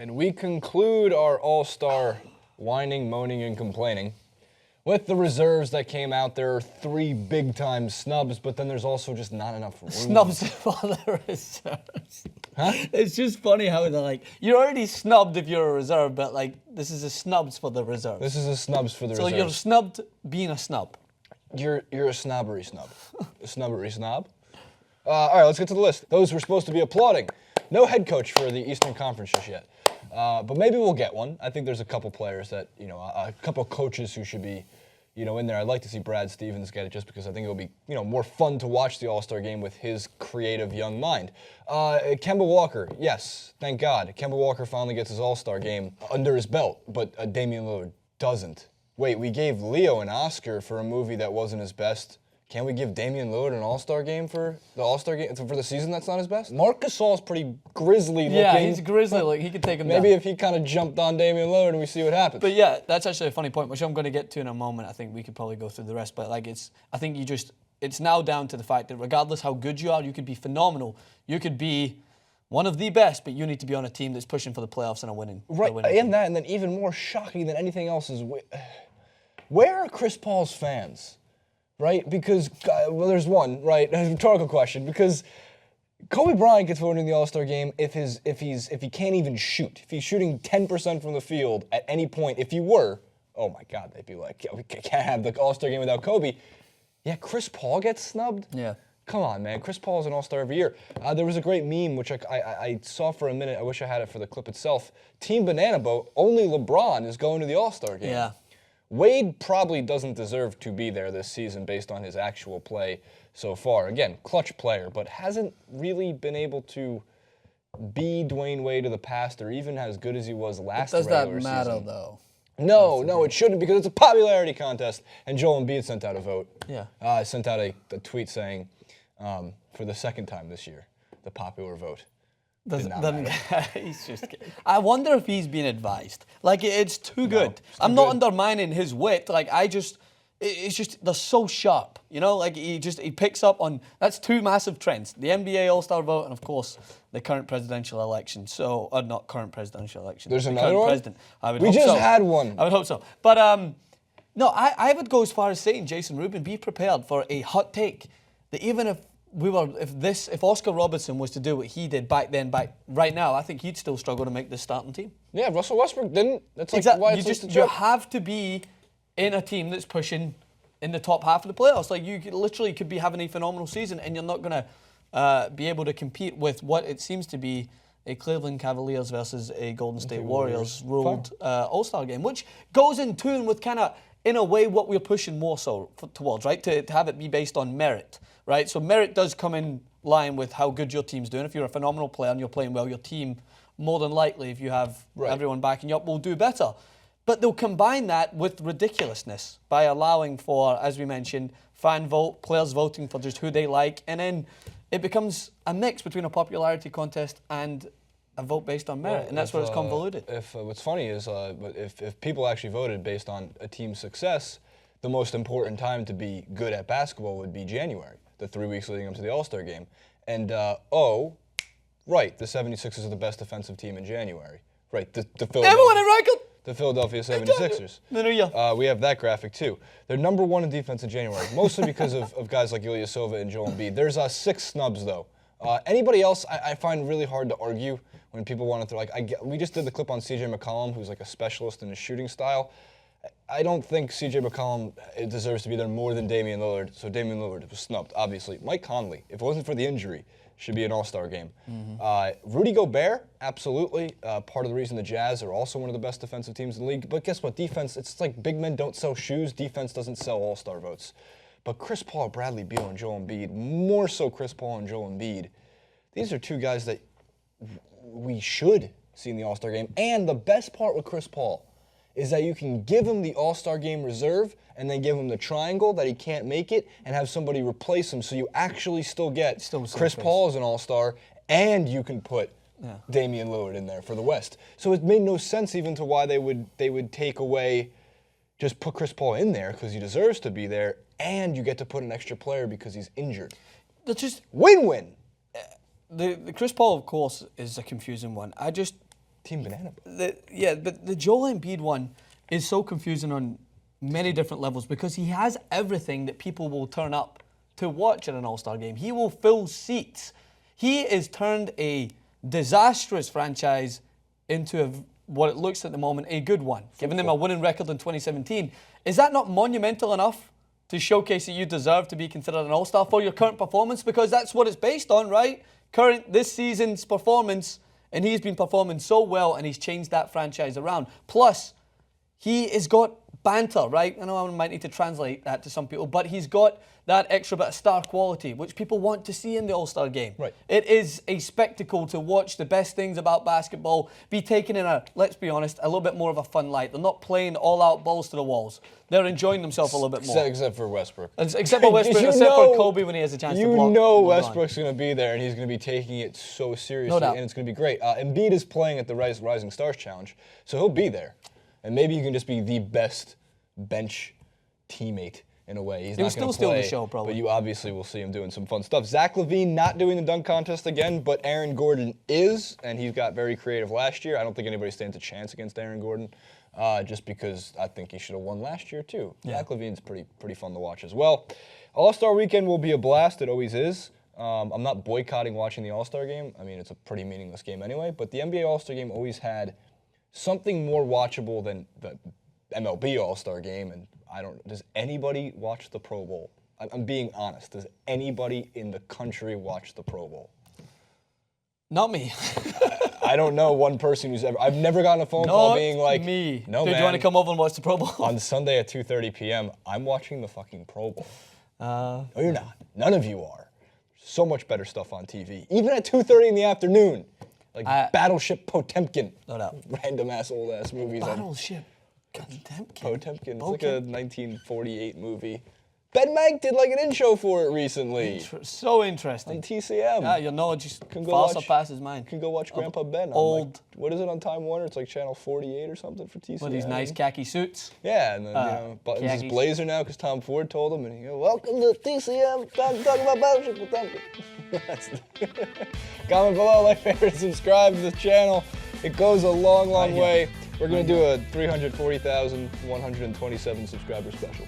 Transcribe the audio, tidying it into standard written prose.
And we conclude our all-star whining, moaning, and complaining with the reserves that came out. There are 3 big-time snubs, but then there's also just not enough room. Snubs for the reserves. Huh? It's just funny how they're like, you're already snubbed if you're a reserve, but like, this is a snubs for the reserves. This is a snubs for the So reserves. you're snubbed being a snub. You're a snobbery snub. A snubbery snob. All right, let's get to the list. Those we're supposed to be applauding. No head coach for the Eastern Conference just yet. But maybe we'll get one. I think there's a couple players that, a couple coaches who should be, in there. I'd like to see Brad Stevens get it just because I think it would be, more fun to watch the All-Star game with his creative young mind. Kemba Walker, yes, thank God. Kemba Walker finally gets his All-Star game under his belt, but Damian Lillard doesn't. Wait, we gave Leo an Oscar for a movie that wasn't his best. Can't we give Damian Lillard an All-Star game for the All-Star game for the season that's not his best? Marc Gasol's pretty grizzly looking. Yeah, he's grizzly. Like he could take him down. Maybe if he kind of jumped on Damian Lillard and we see what happens. But yeah, that's actually a funny point, which I'm going to get to in a moment. I think we could probably go through the rest. But like, I think it's now down to the fact that regardless how good you are, you could be phenomenal. You could be one of the best, but you need to be on a team that's pushing for the playoffs and a winning. Right, and that, and then even more shocking than anything else is, where are Chris Paul's fans? Right, because there's one, right? A rhetorical question, because Kobe Bryant gets voted in the All-Star game if he can't even shoot. If he's shooting 10% from the field at any point, if he were, oh my God, they'd be like, yeah, we can't have the All-Star game without Kobe. Yeah, Chris Paul gets snubbed? Yeah. Come on, man. Chris Paul is an All-Star every year. There was a great meme, which I saw for a minute. I wish I had it for the clip itself. Team Banana Boat, only LeBron is going to the All-Star game. Yeah. Wade probably doesn't deserve to be there this season based on his actual play so far. Again, clutch player, but hasn't really been able to be Dwayne Wade of the past or even as good as he was last regular season. Does that matter, though? No, it shouldn't because it's a popularity contest, and Joel Embiid sent out a vote. Yeah. Sent out a tweet saying, for the second time this year, the popular vote. He's just. I wonder if he's been advised. Like it's too good. I'm not undermining his wit. Like it's just they're so sharp. Like he picks up on. That's 2 massive trends: the NBA All-Star vote, and of course the current presidential election. So, or not current presidential election. There's the another current one. President. I would we hope just so. had one. I would hope so. But no, I would go as far as saying, Jason Rubin, be prepared for a hot take that even if Oscar Robertson was to do what he did back right now, I think he'd still struggle to make this starting team. Yeah, Russell Westbrook didn't. That's like exactly. why it's You have to be in a team that's pushing in the top half of the playoffs. Like you literally could be having a phenomenal season, and you're not going to be able to compete with what it seems to be a Cleveland Cavaliers versus a Golden State Warriors ruled All-Star game, which goes in tune with kind of, in a way, what we're pushing more so towards, right? To have it be based on merit, right? So merit does come in line with how good your team's doing. If you're a phenomenal player and you're playing well, your team, more than likely, if you have everyone backing you up, will do better. But they'll combine that with ridiculousness by allowing for, as we mentioned, fan vote, players voting for just who they like, and then it becomes a mix between a popularity contest and a vote based on merit, and that's where it's convoluted. What's funny is if people actually voted based on a team's success, the most important time to be good at basketball would be January, the 3 weeks leading up to the All-Star game. And, the 76ers are the best defensive team in January. Right, the Philadelphia 76ers. We have that graphic, too. They're number 1 in defense in January, mostly because of guys like Ilyasova and Joel Embiid. There's 6 snubs, though. Anybody else I find really hard to argue when people want to throw, we just did the clip on CJ McCollum, who's like a specialist in his shooting style. I don't think CJ McCollum deserves to be there more than Damian Lillard, so Damian Lillard was snubbed, obviously. Mike Conley, if it wasn't for the injury, should be an All-Star game. Rudy Gobert, absolutely. Part of the reason the Jazz are also one of the best defensive teams in the league. But guess what? Defense, it's like big men don't sell shoes. Defense doesn't sell All-Star votes. But Chris Paul, Bradley Beal, and Joel Embiid, more so Chris Paul and Joel Embiid, these are 2 guys that we should see in the All-Star game. And the best part with Chris Paul is that you can give him the All-Star game reserve and then give him the triangle that he can't make it and have somebody replace him so you actually still get Chris Paul as an All-Star and you can put Damian Lillard in there for the West. So it made no sense even to why they would take away, just put Chris Paul in there because he deserves to be there and you get to put an extra player because he's injured. That's just win-win. The Chris Paul, of course, is a confusing one. Team Banana Boat. But the Joel Embiid one is so confusing on many different levels because he has everything that people will turn up to watch at an All-Star game. He will fill seats. He has turned a disastrous franchise into what it looks at the moment, a good one, giving them a winning record in 2017. Is that not monumental enough to showcase that you deserve to be considered an All-Star for your current performance? Because that's what it's based on, right? This season's performance, and he's been performing so well, and he's changed that franchise around. Plus, he has got banter, right? I know I might need to translate that to some people, but he's got that extra bit of star quality, which people want to see in the All-Star game. Right. It is a spectacle to watch the best things about basketball be taken in let's be honest, a little bit more of a fun light. They're not playing all-out balls to the walls. They're enjoying themselves a little bit more. Except for Westbrook. Except for Westbrook, except for Kobe when he has a chance to block. You know Westbrook's going to be there, and he's going to be taking it so seriously, No doubt. and it's going to be great. Embiid is playing at the Rising Stars Challenge, so he'll be there. And maybe he can just be the best bench teammate in a way. He's not going to still play, the show, probably. but you obviously will see him doing some fun stuff. Zach LaVine not doing the dunk contest again, but Aaron Gordon is, and he got very creative last year. I don't think anybody stands a chance against Aaron Gordon, just because I think he should have won last year too. Yeah. Zach LaVine's pretty fun to watch as well. All-Star Weekend will be a blast. It always is. I'm not boycotting watching the All-Star Game. I mean, it's a pretty meaningless game anyway, but the NBA All-Star Game always had something more watchable than the MLB All-Star Game, and does anybody watch the Pro Bowl? I'm being honest. Does anybody in the country watch the Pro Bowl? Not me. I don't know one person who's ever. I've never gotten a phone call being like, me. No, Dude, man. do you want to come over and watch the Pro Bowl? On Sunday at 2:30 p.m., I'm watching the fucking Pro Bowl. No, you're not. None of you are. So much better stuff on TV. Even at 2:30 in the afternoon. Like Battleship Potemkin. No doubt. Random ass old ass movies. Battleship Potemkin. Potemkin. It's like a 1948 movie. Ben Mank did like an intro for it recently. So interesting. On TCM. Yeah, your knowledge just far surpasses mine. You can go watch Grandpa Ben. Old. What is it on Time Warner? It's like channel 48 or something for TCM. With these nice khaki suits. Yeah, and then, buttons his blazer now because Tom Ford told him, and he goes, "Welcome to TCM. Time to talk about Battleship Potemkin." Comment below, like, favorite, subscribe to the channel. It goes a long, long way. We're going to do a 340,127 subscriber special.